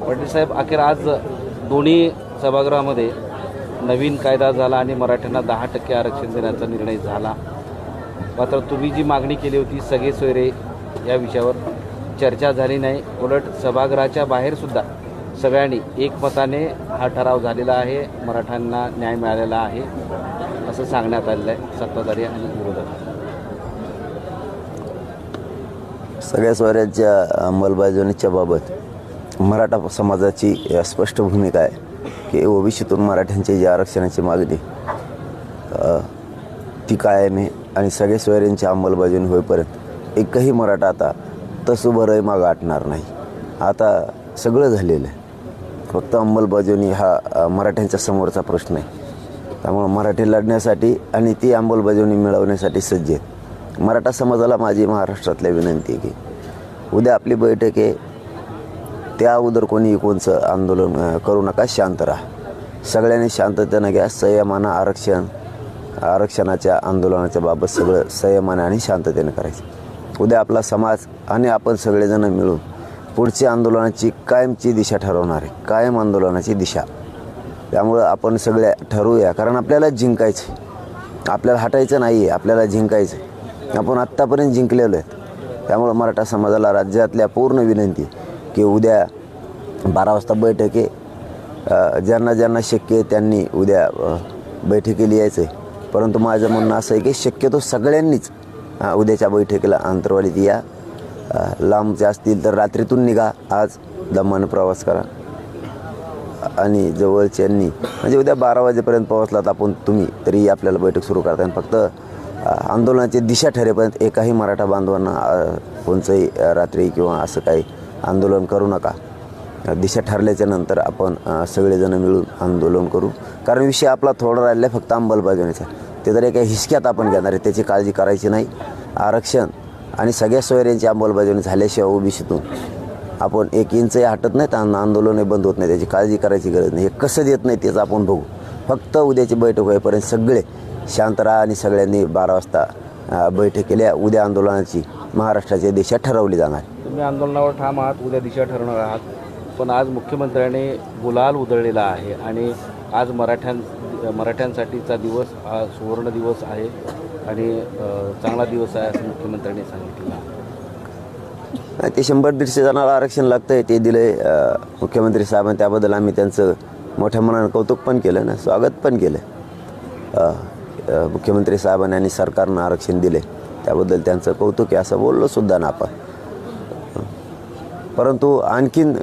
पाटील साहेब, अखेर आज दोन्ही सभागृहामध्ये नवीन कायदा झाला आणि मराठ्यांना 10% आरक्षण देण्याचा निर्णय झाला. मात्र तुम्ही जी मागणी केली होती सगळे सोयरे या विषयावर चर्चा झाली नाही. उलट सभागृहाच्या बाहेरसुद्धा सगळ्यांनी एकमताने हा ठराव झालेला आहे, मराठ्यांना न्याय मिळालेला आहे असं सांगण्यात आलेलं आहे सत्ताधारी आणि विरोधक. सगळ्या सोयऱ्यांच्या अंमलबजावणीच्या बाबत मराठा समाजाची स्पष्ट भूमिका आहे की ओबीसीतून मराठ्यांची जी आरक्षणाची मागणी ती कायम आहे आणि सगळ्या सोयऱ्यांची अंमलबजावणी होईपर्यंत एकही मराठा आता तसुभरही मागं हटणार नाही. आता सगळं झालेलं आहे, फक्त अंमलबजावणी हा मराठ्यांच्या समोरचा प्रश्न आहे. त्यामुळं मराठी लढण्यासाठी आणि ती अंमलबजावणी मिळवण्यासाठी सज्ज आहेत. मराठा समाजाला माझी महाराष्ट्रातल्या विनंती आहे की उद्या आपली बैठक आहे, त्या अगोदर कोणी कोणचं आंदोलन करू नका, शांत राहा. सगळ्यांनी शांततेनं घ्या, संयमानं आरक्षणाच्या आंदोलनाच्या बाबत सगळं संयमानं आणि शांततेनं करायचं. उद्या आपला समाज आणि आपण सगळेजण मिळून पुढची आंदोलनाची कायमची दिशा ठरवणार आहे, कायम आंदोलनाची दिशा. त्यामुळं आपण सगळे ठरवूया, कारण आपल्याला जिंकायचं आहे, आपल्याला हटायचं नाही आहे, आपल्याला जिंकायचं आहे. आपण आत्तापर्यंत जिंकलेलो आहेत. त्यामुळं मराठा समाजाला राज्यातल्या पूर्ण विनंती की उद्या 12 वाजता बैठक आहे. ज्यांना ज्यांना शक्य आहे त्यांनी उद्या बैठकीला यायचं आहे. परंतु माझं म्हणणं असं आहे की शक्यतो सगळ्यांनीच उद्याच्या बैठकीला अंतरवालीत या. लांबचे असतील तर रात्रीतून निघा, आज दमानं प्रवास करा आणि जवळच्यांनी म्हणजे उद्या 12 वाजेपर्यंत पोहोचलात आपण तुम्ही तरी आपल्याला बैठक सुरू करता येईल. फक्त आंदोलनाची दिशा ठरेपर्यंत एकाही मराठा बांधवांना कोणचंही रात्री किंवा असं काही आंदोलन करू नका. दिशा ठरल्याच्या नंतर आपण सगळेजण मिळून आंदोलन करू. कारण विषय आपला थोडा राहिला आहे फक्त अंमलबजावणीचा. ते जर एका हिसक्यात आपण घेणार आहे, त्याची काळजी करायची नाही. आरक्षण आणि सगळ्या सोयऱ्यांची अंमलबजावणी झाल्याशिवाय ओबीसीतून आपण 1 इंचही हटत नाहीत आणि आंदोलनही बंद होत नाही. त्याची काळजी करायची गरज नाही. हे कसं देत नाही त्याचं आपण बघू. फक्त उद्याची बैठक होईपर्यंत सगळे शांत राहा आणि सगळ्यांनी 12 वाजता बैठक केल्या. उद्या आंदोलनाची महाराष्ट्राच्या दिशा ठरवली जाणार. तुम्ही आंदोलनावर ठाम आहात, उद्या दिशा ठरवणार आहात. पण आज मुख्यमंत्र्यांनी गुलाल उधळलेला आहे आणि आज मराठ्यांसाठीचा दिवस हा सुवर्ण दिवस आहे आणि चांगला दिवस आहे असं मुख्यमंत्र्यांनी सांगितलं. ते 100-150 जणांना आरक्षण लागतं आहे, ते दिलं आहे मुख्यमंत्री साहेबांनी. त्याबद्दल आम्ही त्यांचं मोठ्या मनानं कौतुक पण केलं ना, स्वागत पण केलं. मुख्यमंत्री साहेबांनी आणि सरकारनं आरक्षण दिले त्याबद्दल त्यांचं कौतुक आहे असं बोललो सुद्धा ना आपण. परंतु आणखीन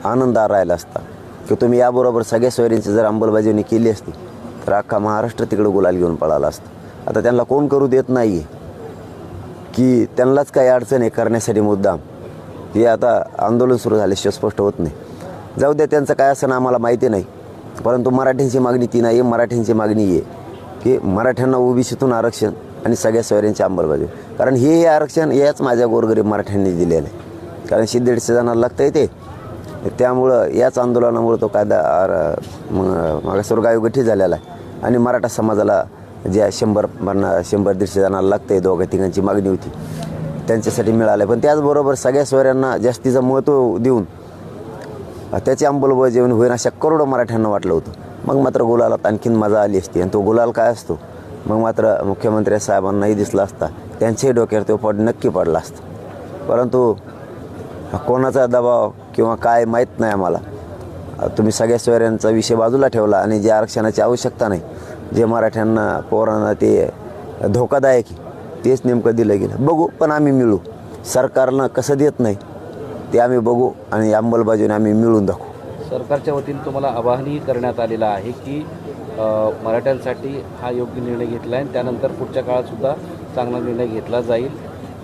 आनंद राहिला असता की तुम्ही याबरोबर सगळ्या सोयऱ्यांची जर अंमलबजावणी केली असती तर अख्खा महाराष्ट्र तिकडं गुलाल घेऊन पळाला असतं. आता त्यांना कोण करू देत नाही आहे की त्यांनाच काही अडचण आहे करण्यासाठी मुद्दाम. हे आता आंदोलन सुरू झाल्याशिवाय स्पष्ट होत नाही. जाऊ द्या, त्यांचं काय असं आम्हाला माहिती नाही. परंतु मराठ्यांची मागणी ती नाही आहे. मराठ्यांची मागणी आहे की मराठ्यांना ओबीसीतून आरक्षण आणि सगळ्या सोयऱ्यांची अंमलबजावणी. कारण हे आरक्षण याच माझ्या गोरगरीब मराठ्यांनी दिलेलं आहे. कारण 150 जणांना लागतं आहे ते. त्यामुळं याच आंदोलनामुळं तो कायदा मागासवर्ग आयोग गठीत झालेला आहे आणि मराठा समाजाला ज्या 100-150 जणांना लागतं आहे, 2-3 मागणी होती त्यांच्यासाठी मिळालं आहे. पण त्याचबरोबर सगळ्या सोयऱ्यांना जास्तीचं महत्त्व देऊन त्याची अंमलबजावणी होईल अशा करोडो मराठ्यांना वाटलं होतं. मग मात्र गुलालात आणखीन मजा आली असती. आणि तो गुलाल काय असतो मग मात्र मुख्यमंत्री साहेबांनाही दिसला असता, त्यांच्याही डोक्यावर तो नक्की पडला असता. परंतु कोणाचा दबाव किंवा काय माहीत नाही आम्हाला. तुम्ही सगळ्या सोयऱ्यांचा विषय बाजूला ठेवला आणि जे आरक्षणाची आवश्यकता नाही, जे मराठ्यांना पोरांना ते धोकादायक तेच नेमकं दिलं गेलं. बघू, पण आम्ही मिळू. सरकारनं कसं देत नाही ते आम्ही बघू आणि अंमलबजावणी आम्ही मिळून दाखवू. सरकारच्या वतीने तुम्हाला आवाहनही करण्यात आलेलं आहे की मराठ्यांसाठी हा योग्य निर्णय घेतला आहे आणि त्यानंतर पुढच्या काळातसुद्धा चांगला निर्णय घेतला जाईल.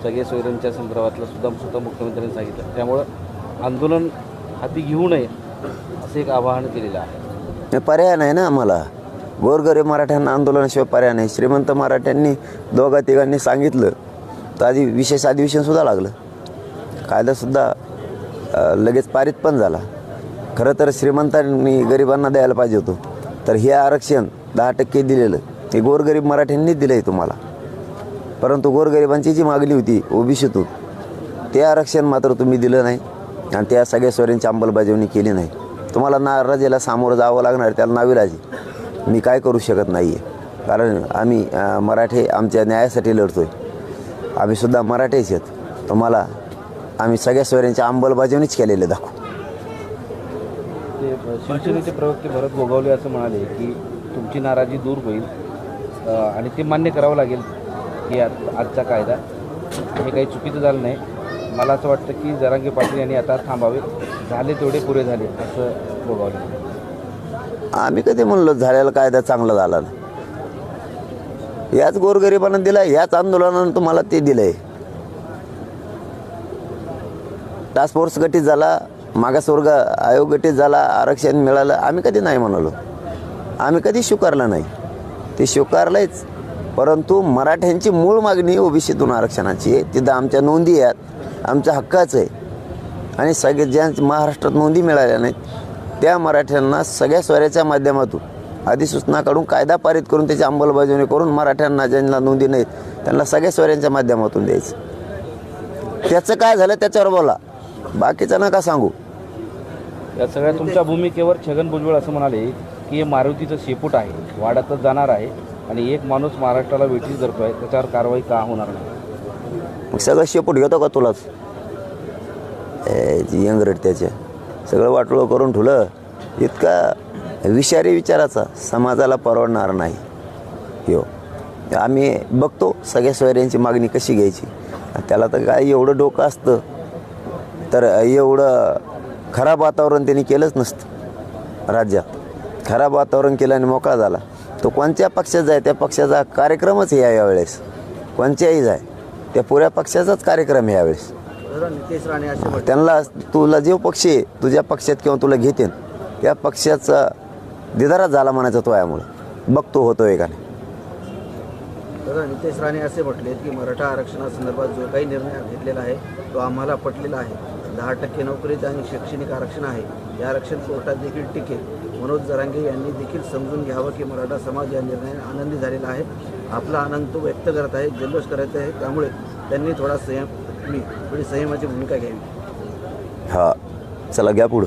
सगळे सोयऱ्यांच्या संदर्भातलं सुद्धा मुख्यमंत्र्यांनी सांगितलं. त्यामुळं आंदोलन हाती घेऊ नये असं एक आवाहन केलेलं आहे. पर्याय नाही ना आम्हाला. गोरगरीब मराठ्यांना आंदोलनाशिवाय पर्याय नाही. श्रीमंत मराठ्यांनी 2-3 सांगितलं तर आधी विशेष अधिवेशनसुद्धा लागलं. कायदासुद्धा लगेच पारित पण झाला. खरं तर श्रीमंतांनी गरिबांना द्यायला पाहिजे होतं. तर हे आरक्षण 10% दिलेलं हे गोरगरीब मराठ्यांनीच दिलं आहे तुम्हाला. परंतु गोरगरिबांची जी मागणी होती ओबीसीतून ते आरक्षण मात्र तुम्ही दिलं नाही. आणि त्या सगळ्या सोयऱ्यांची अंमलबजावणी केली नाही. तुम्हाला नाराजीला सामोरं जावं लागणार, त्याला नाविलाजी. मी काय करू शकत नाही आहे, कारण आम्ही मराठे आमच्या न्यायासाठी लढतो आहे. आम्ही सुद्धा मराठेच आहेत. तुम्हाला आम्ही सगळ्या सोयऱ्यांची अंमलबजावणीच केलेले दाखवू. ते शिवसेनेचे प्रवक्ते भरत गोगावले असं म्हणाले की तुमची नाराजी दूर होईल आणि ते मान्य करावं लागेल की आजचा कायदा हे काही चुकीचं झालं नाही. मला असं वाटतं की जरांगे पाटील यांनी आता थांबावे, झाले तेवढे पुरे झाले असं गोगावले. आम्ही कधी म्हणलो झालेला कायदा चांगला झाला ना. याच गोरगरिबांना दिला, याच आंदोलनानं तुम्हाला ते दिलं आहे. टास्क फोर्स गठीत झाला, मागासवर्ग आयोग गठीत झाला, आरक्षण मिळालं. आम्ही कधी नाही म्हणालो, आम्ही कधी स्वीकारलं नाही, ते स्वीकारलंच. परंतु मराठ्यांची मूळ मागणी ओबीसीतून आरक्षणाची आहे. तिथं आमच्या नोंदी आहेत, आमच्या हक्काचं आहे. आणि सगळे ज्या महाराष्ट्रात नोंदी मिळाल्या नाहीत त्या मराठ्यांना सगळ्या स्वराच्या माध्यमातून अधिसूचना काढून कायदा पारित करून त्याची अंमलबजावणी करून मराठ्यांना ज्यांना नोंदी नाहीत त्यांना सगळ्या स्वरांच्या माध्यमातून द्यायचं. त्याचं काय झालं त्याच्यावर बोला, बाकीचं नका सांगू. या सगळ्या तुमच्या भूमिकेवर छगन भुजबळ असं म्हणाले की हे मारुतीचं शेपूट आहे, वाढतच जाणार आहे आणि एक माणूस महाराष्ट्राला वेठीस धरतो आहे, त्याच्यावर कारवाई का होणार नाही. मग सगळं शेपूट घेतो का तुलाच? यंगरट त्याच्या सगळं वाटोळं करून ठेवलं. इतका विषारी विचाराचा समाजाला परवडणार नाही. हो, आम्ही बघतो सगळ्या सोयऱ्यांची मागणी कशी घ्यायची. त्याला तर काय एवढं डोकं असतं तर एवढं खराब वातावरण त्यांनी केलंच नसतं. राज्यात खराब वातावरण केलं आणि मोकळा झाला. तो कोणत्या पक्षात जाय त्या पक्षाचा कार्यक्रमच आहे यावेळेस. कोणत्याही जाय त्या पुऱ्या पक्षाचाच कार्यक्रम आहे यावेळेस. नितेश राणे असे त्यांना तुला जे पक्ष आहे तुझ्या पक्षात किंवा तुला घेते त्या पक्षाचा दिदाराच झाला म्हणायचा तो यामुळं बघतो होतोय का नाही. नितेश राणे असे म्हटले की मराठा आरक्षणासंदर्भात जो काही निर्णय घेतलेला आहे तो आम्हाला पटलेला आहे. 10% नोकरीत आणि शैक्षणिक आरक्षण आहे. हे आरक्षण कोर्टात देखील टिकेल. मनोज जरांगे यांनी देखील समजून घ्यावं की मराठा समाज या निर्णयाने आनंदी झालेला आहे. आपला आनंद तो व्यक्त करत आहे, जल्लोष करत आहे. त्यामुळे त्यांनी थोडी संयमाची भूमिका घ्यावी. हा, चला घ्या पुढं.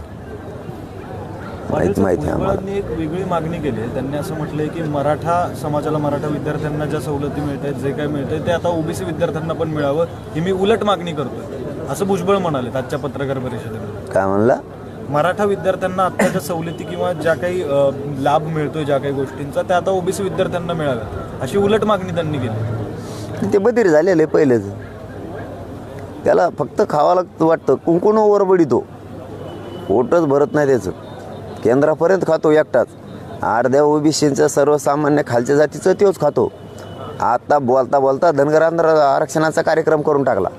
माहिती आहे आम्हाला. भुजबळांनी एक वेगळी मागणी केली आहे. त्यांनी असं म्हटलंय की मराठा समाजाला, मराठा विद्यार्थ्यांना ज्या सवलती मिळत आहेत, जे काही मिळत आहे ते आता ओबीसी विद्यार्थ्यांना पण मिळावं, ही मी उलट मागणी करतोय असं भुजबळ म्हणाले आजच्या पत्रकार परिषदेमध्ये. काय म्हणला? मराठा विद्यार्थ्यांना आत्ताच्या सवलती किंवा ज्या काही लाभ मिळतोय ज्या काही गोष्टींचा त्या आता ओबीसी विद्यार्थ्यांना मिळाव्यात अशी उलट मागणी त्यांनी केली. ते बधीर झालेलं आहे पहिलेच. त्याला फक्त खावा लागतं वाटतं. कुंकुण वरबडितो, पोटच भरत नाही त्याचं. केंद्रापर्यंत खातो एकटाच. अर्ध्या ओबीसीचं सर्वसामान्य खालच्या जातीचं तोच खातो. आता बोलता बोलता धनगर आरक्षणाचा कार्यक्रम करून टाकला.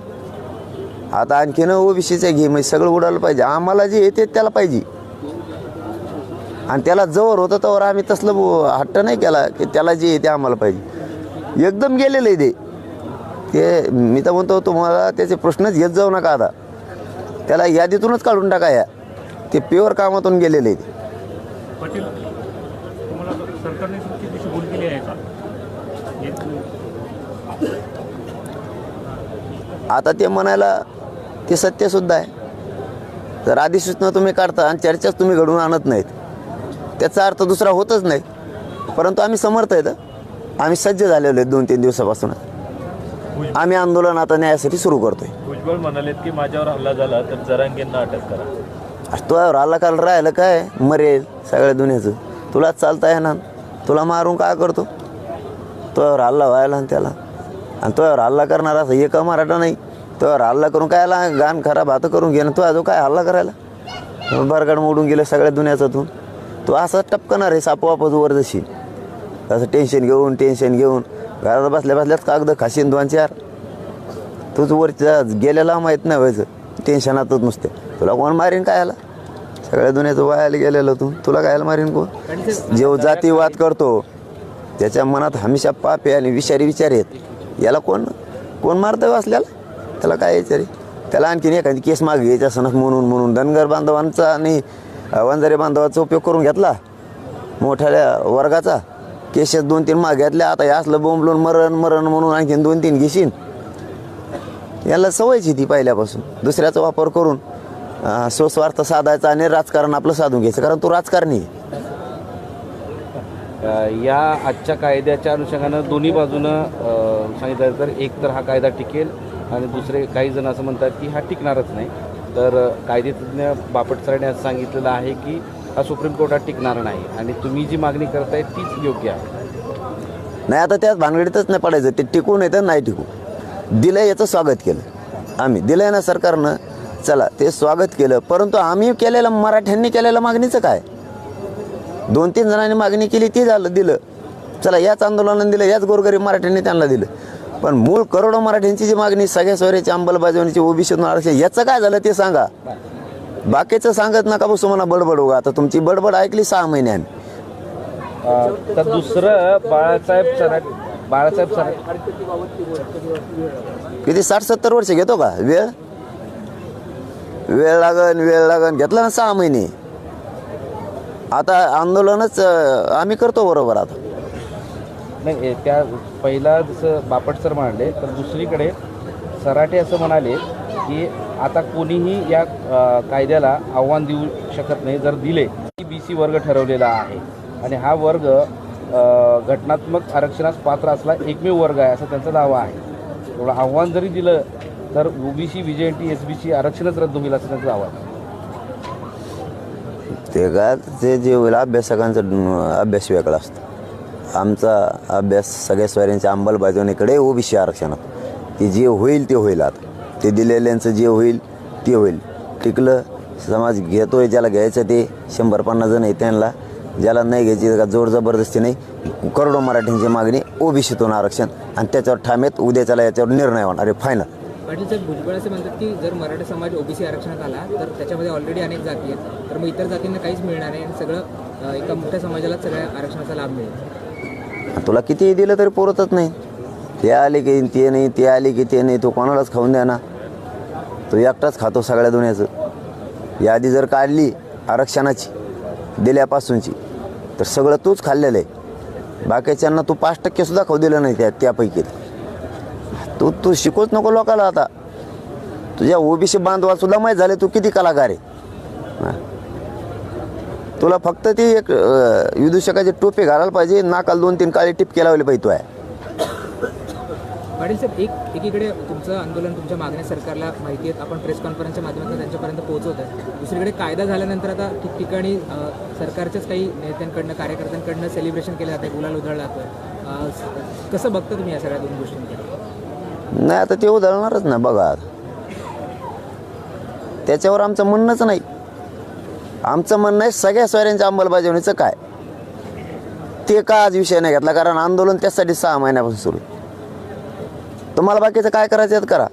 आता आणखीन ओबीसीचं घे, म्हणजे सगळं उडालं पाहिजे. आम्हाला जे येते त्याला पाहिजे. आणि त्याला जवळ होतं त्यावर आम्ही तसलं हट्ट नाही केला की त्याला जे येते आम्हाला पाहिजे. एकदम गेलेलं आहे ते. मी तर म्हणतो तुम्हाला त्याचे प्रश्नच घेत जाऊ नका. आता त्याला यादीतूनच काढून टाका. या ते प्युअर कामातून गेलेले आहे. पाटील, तुम्हाला सरकारने चुकीची भूल केली आहे का? आता ते म्हणायला ते सत्यसुद्धा आहे. जर अधिसूचना तुम्ही काढता आणि चर्चाच तुम्ही घडवून आणत नाहीत त्याचा अर्थ दुसरा होतच नाही. परंतु आम्ही समर्थ आहेत. आम्ही सज्ज झालेलो आहेत 2-3 दिवसापासून. आम्ही आंदोलन आता न्यायासाठी सुरू करतोय. भुजबळ म्हणालेत की माझ्यावर हल्ला झाला तर जरांगेंना अटक करा. तो हल्ला काल राहिलं काय, मरेल सगळ्या दुनियाचं. तुला चालता येणार, तुला मारून काय करतो. तोवर हल्ला व्हायला आणि त्याला आणि तोवर हल्ला करणार असं एक मराठा नाही. तोवर हल्ला करून कायला गाण खराब हात करून घेणं. तो अजून काय हल्ला करायला बरगाड मोडून गेलं सगळ्या दुनियाचं. तो असं टपकणार आहे सापवापच वर जशी. असं टेन्शन घेऊन घरात बसल्या बसल्याच कागद खाशीन 2-4. तूच वरच्या गेलेला माहीत नाही व्हायचं. टेन्शनातच नुसते. तुला कोण मारीन काय आला? सगळ्या दुनियाचं व्हायला गेलेलं तुला कायला मारीन कोण? जेव जातीवाद करतो त्याच्या मनात हमेशा पाप आहे आणि विषारी विचार आहेत. याला कोण मारतं वाचल्याला? त्याला काय विचारी? त्याला आणखीन एखादी केस मागे घ्यायची असं म्हणून धनगर बांधवांचा आणि वंजारी बांधवाचा उपयोग करून घेतला मोठ्या वर्गाचा. केसेस 2-3 मागे घेतल्या. आता हे असलं बोंबलून मरण म्हणून आणखीन 2-3 घेशीन. याला सवयची ती पहिल्यापासून दुसऱ्याचा वापर करून स्वस्वार्थ साधायचा आणि राजकारण आपलं साधून घ्यायचं, कारण तो राजकारणी आहे. या आजच्या कायद्याच्या अनुषंगानं दोन्ही बाजूनं सांगितलं तर एक तर हा कायदा टिकेल आणि दुसरे काही जण असं म्हणतात की हा टिकणारच नाही. तर कायदेतज्ञ बापट सरांनी असं सांगितलेलं आहे की हा सुप्रीम कोर्टात टिकणार नाही आणि तुम्ही जी मागणी करताय तीच योग्य आहे. नाही, आता त्यात भानगडीतच नाही पडायचं. ते टिकून येतं नाही टिकू दिलं याचं स्वागत केलं आम्ही. दिलं आहे ना सरकारनं, चला ते स्वागत केलं. परंतु आम्ही केलेलं, मराठ्यांनी केलेलं मागणीचं काय? 2-3 जणांनी मागणी केली, ती झालं दिलं. चला याच आंदोलनाने दिलं, याच गोरगरीब मराठ्यांनी त्यांना दिलं. पण मूळ करोडो मराठ्यांची जी मागणी सगळ्या सोयऱ्याची अंमलबजावणीची ओबीसीतून आरक्षण, याचं काय झालं ते सांगा. बाकीचं सांगत नका बसू मला बडबड उगा. आता तुमची बडबड ऐकली 6 महिन्यांनी. तर दुसरं बाळासाहेब सराट किती 60-70 वर्ष घेतो का वेळ? वेळ लागन घेतला ना 6 महिने. आता आंदोलनच आम्ही करतो बरोबर. आता नाही, त्या पहिला जसं बापट सर म्हणाले, तर दुसरीकडे सराटे असं म्हणाले की आता कोणीही या कायद्याला आव्हान देऊ शकत नाही. जर दिले की BC वर्ग ठरवलेला आहे आणि हा वर्ग घटनात्मक आरक्षणास पात्र असला एकमेव वर्ग आहे असा त्यांचा दावा आहे. एवढं आव्हान जरी दिलं तर OBC VJNT SBC आरक्षणच रद्द होईल असं त्यांचा दावा आहे. ते का ते जे होईल अभ्यासकांचा अभ्यास वेगळा असतो. आमचा अभ्यास सगळ्या सोयऱ्यांच्या अंमलबजावणीकडे OBC आरक्षणात. ते जे होईल ते होईल. आता ते दिलेल्यांचं जे होईल ते होईल. टिकलं समाज घेतोय, ज्याला घ्यायचं ते 100-50 जण आहे त्यांना, ज्याला नाही घ्यायची का जोर जबरदस्ती नाही. करोडो मराठ्यांची मागणी OBCतून आरक्षण आणि त्याच्यावर ठामेत उद्याच्याला याच्यावर निर्णय होणार आहे फायनल. पाटील साहेब, भुजबळ असे म्हणतात की जर मराठा समाज OBC आरक्षणात आला तर त्याच्यामध्ये ऑलरेडी अनेक जाती आहेत, तर मग इतर जातींना काहीच मिळणार नाही आणि सगळं एका मोठ्या समाजाला सगळ्या आरक्षणाचा लाभ मिळेल. तुला कितीही दिलं तरी पुरतच नाही. ते आले की ते नाही, ते आले की ते नाही. तो कोणालाच खाऊन द्या ना, तो एकटाच खातो सगळ्या दुनियाचं. यादी जर काढली आरक्षणाची दिल्यापासूनची तर सगळं तूच खाल्लेलं आहे. बाकीच्यांना तू 5% सुद्धा खाऊ दिलं नाही त्यापैकी. तू शिकूच नको लोकाला. आता तुझ्या OBC बांधवा सुद्धा माहीत झाले तू किती कलाकार आहे. तुला फक्त ती एक विदूषकाची टोपी घालायला पाहिजे, नाकाला 2-3 काळे टिपके लावले पाहिजे. तो आहे पाटील साहेब, एकीकडे तुमचं आंदोलन, तुमच्या मागण्या सरकारला माहिती आहेत, आपण प्रेस कॉन्फरन्सच्या माध्यमातून त्यांच्यापर्यंत पोहोचवत आहे. दुसरीकडे कायदा झाल्यानंतर आता ठिकठिकाणी सरकारच्याच काही नेत्यांकडनं, कार्यकर्त्यांकडनं सेलिब्रेशन केलं जातं, गुलाल उधळला जातोय. कसं बघता तुम्ही या सगळ्या 2 गोष्टींकडे? नाही, आता ते उधळणारच ना. बघा, त्याच्यावर आमचं म्हणणंच नाही. आमचं म्हणणं आहे सगळ्या सोयऱ्यांच्या अंमलबजावणीचं काय ते का आज विषय नाही घेतला, कारण आंदोलन त्यासाठी 6 महिन्यापासून सुरू. तुम्हाला बाकीचं काय करायचं आहे करा,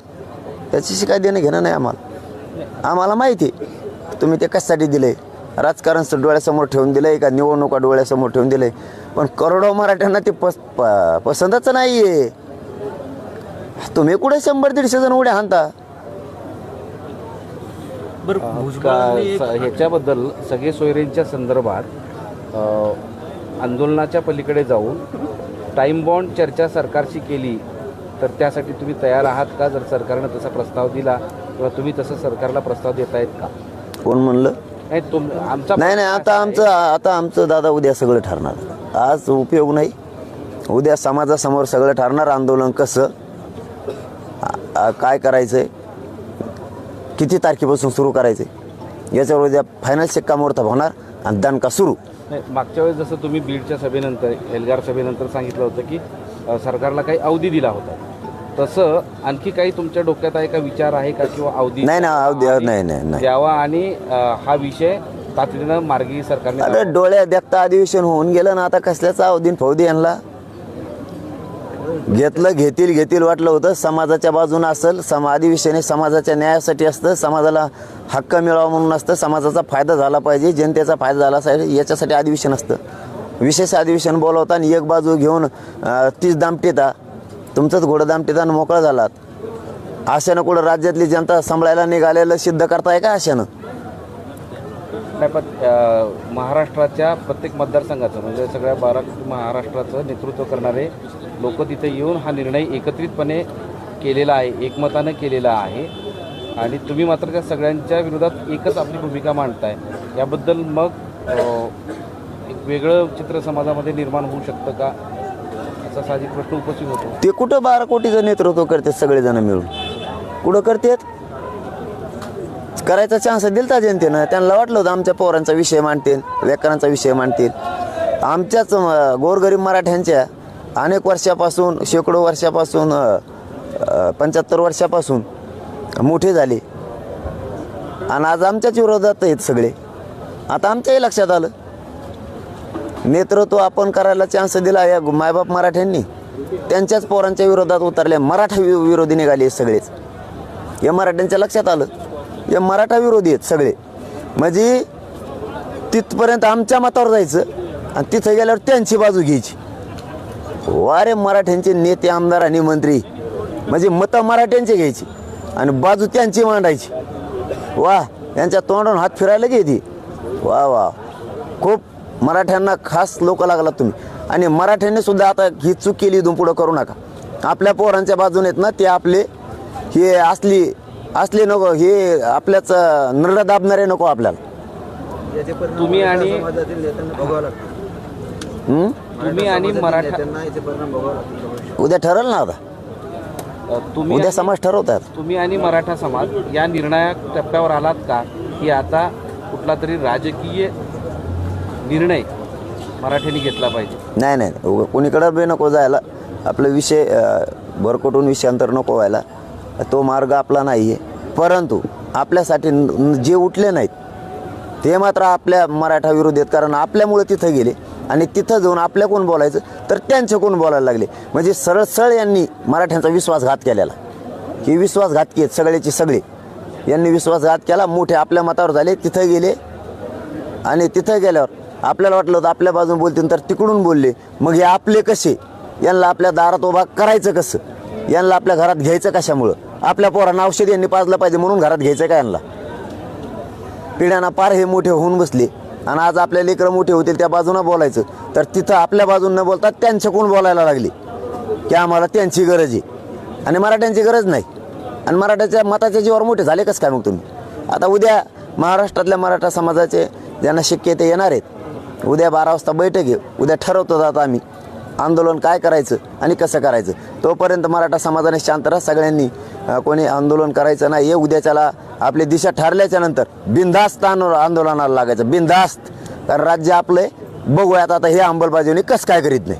त्याच्याशी काय देणं घेणं नाही आम्हाला. आम्हाला माहिती आहे तुम्ही ते कशासाठी दिले. राजकारण डोळ्यासमोर ठेवून दिलंय का निवडणुका डोळ्यासमोर ठेवून दिले. पण करोडो मराठ्यांना ते पसंतच नाही आहे. तुम्ही कुठे 100-150 जण उड्या हाणता. ह्याच्याबद्दल सगळे सोयऱ्यांच्या संदर्भात आंदोलनाच्या पलीकडे जाऊन टाईम बॉन्ड चर्चा सरकारशी केली तर त्यासाठी तुम्ही तयार आहात का? जर सरकारनं तसा प्रस्ताव दिला किंवा तुम्ही तसं सरकारला प्रस्ताव देत आहेत का? कोण म्हणलं? नाही, आमचा नाही, आता आमचं दादा उद्या सगळं ठरणार. आज उपयोग नाही. उद्या समाजासमोर सगळं ठरणार. आंदोलन कसं काय करायचंय, किती तारखेपासून सुरू करायचंय, याच्यावर उद्या फायनल शिक्कामोर्तब होणार आणि दणका सुरू. नाही, मागच्या वेळेस जसं तुम्ही बीडच्या सभेनंतर, एल्गार सभेनंतर सांगितलं होतं की सरकारला काही अवधी दिला होता, तसं आणखी काही तुमच्या डोक्यात आहे का, विचार आहे का किंवा अवधी? नाही ना, अवधी नाही द्यावा आणि हा विषय तातडीनं मार्गी सरकारने. अरे डोळ्या देखता अधिवेशन होऊन गेलं ना, आता कसल्याचा अवधीन फौदी यांना घेतील वाटलं होतं. समाजाच्या बाजूने असेल, अधिवेशन हे समाजाच्या न्यायासाठी असतं, समाजाला हक्क मिळावा म्हणून असतं, समाजाचा फायदा झाला पाहिजे, जनतेचा फायदा झाला पाहिजे, याच्यासाठी अधिवेशन असतं. विशेष अधिवेशन बोलवता आणि एक बाजू घेऊन 30 दामटीता, तुमचंच घोडं दामटीता आणि मोकळा झालात. अशानं कुठं राज्यातली जनता सांभाळायला निघालेलं सिद्ध करताय का अशानं? नाही, पण महाराष्ट्राच्या प्रत्येक मतदारसंघाचं म्हणजे सगळ्या 12 महाराष्ट्राचं नेतृत्व करणारे लोक तिथे येऊन हा निर्णय एकत्रितपणे केलेला आहे, एकमतानं केलेला आहे आणि तुम्ही मात्र त्या सगळ्यांच्या विरोधात एकच आपली भूमिका मांडताय. याबद्दल मग एक वेगळं चित्र समाजामध्ये निर्माण होऊ शकतं का, असा साहजिक प्रश्न उपस्थित होतो. ते कुठं 12 कोटीचं नेतृत्व करतात सगळेजण मिळून? कुठं करतात? करायचा चान्स दिलता जनतेनं. त्यांना वाटलं होतं आमच्या पोरांचा विषय मांडतील, लेकरांचा विषय मांडतील. आमच्याच गोरगरीब मराठ्यांच्या अनेक वर्षापासून, शेकडो वर्षापासून, 75 वर्षापासून मोठे झाले आणि आज आमच्याच विरोधात आहेत सगळे. आता आमच्याही लक्षात आलं नेतृत्व आपण करायला चान्स दिला या मायबाप मराठ्यांनी. त्यांच्याच पोरांच्या विरोधात उतरले, मराठा विरोधी निघाले सगळेच. या मराठ्यांच्या लक्षात आलं या मराठा विरोधी आहेत सगळे. म्हणजे तिथपर्यंत आमच्या मतावर जायचं आणि तिथं गेल्यावर त्यांची बाजू घ्यायची. वारे मराठ्यांचे नेते, आमदार आणि मंत्री म्हणजे मतं मराठ्यांचे घ्यायची आणि बाजू त्यांची मांडायची. वा, यांच्या तोंडून हात फिरायला घेते. वा वा, खूप मराठ्यांना खास लोक लागला तुम्ही. आणि मराठ्यांनी सुद्धा आता ही चूक केली, इथून पुढं करू नका. आपल्या पोरांच्या बाजूने आहेत ना ते आपले हे असले नको, हे आपल्याच नरडा दाबणारे नको आपल्याला. याचे परिणाम तुम्ही आणि- समाजातील नेत्यांना भोगावं लागतात. तुम्ही आणि मराठा त्यांना याचे परिणाम भोगावं लागतात. उद्या ठरल ना. आता तुम्ही उद्या आणि- समाज ठरवतात. तुम्ही आणि मराठा समाज या निर्णायक टप्प्यावर आलात का, की आता कुठला तरी राजकीय निर्णय मराठ्यांनी घेतला पाहिजे? नाही नाही, कोणीकडं बी नको जायला. आपलं विषय भरकटून विषयांतर नको व्हायला. तो मार्ग आपला नाही आहे. परंतु आपल्यासाठी जे उठले नाहीत ते मात्र आपल्या मराठा विरोधी आहेत. कारण आपल्यामुळे तिथं गेले आणि तिथं जाऊन आपल्या कोण बोलायचं तर त्यांचे कोण बोलायला लागले. म्हणजे सरळ यांनी मराठ्यांचा विश्वासघात केलेला. ही विश्वासघातकी आहेत सगळ्याची सगळे. यांनी विश्वासघात केला, मोठे आपल्या मतावर झाले, तिथं गेले आणि तिथं गेल्यावर आपल्याला वाटलं होतं आपल्या बाजून बोलतील तर तिकडून बोलले. मग हे आपले कसे? यांना आपल्या दारात उभा करायचं कसं? यांना आपल्या घरात घ्यायचं कशामुळं? आपल्या पोरांना औषध यांनी पाजलं पाहिजे म्हणून घरात घ्यायचं का यांना? पिढ्यांना पार हे मोठे होऊन बसले आणि आज आपल्या लेकरं मोठे होतील त्या बाजूनं बोलायचं तर तिथं आपल्या बाजून न बोलता त्यांच्याकडून बोलायला लागले की आम्हाला त्यांची गरज आहे आणि मराठ्यांची गरज नाही. आणि मराठ्याच्या मताच्या जीवावर मोठे झाले कसं काय मग तुम्ही? आता उद्या महाराष्ट्रातल्या मराठा समाजाचे ज्यांना शक्य ते येणार आहेत. उद्या 12 वाजता बैठक आहे. उद्या ठरवतो आता आम्ही आंदोलन काय करायचं आणि कसं करायचं. तोपर्यंत मराठा समाजाने शांत राहा. सगळ्यांनी कोणी आंदोलन करायचं नाही. हे उद्याच्याला आपली दिशा ठरल्याच्या नंतर बिनधास्त आंदोलनाला लागायचं, बिनधास्त. कारण राज्य आपलं बघूयात आता हे अंमलबजावणी कसं काय करीत नाही.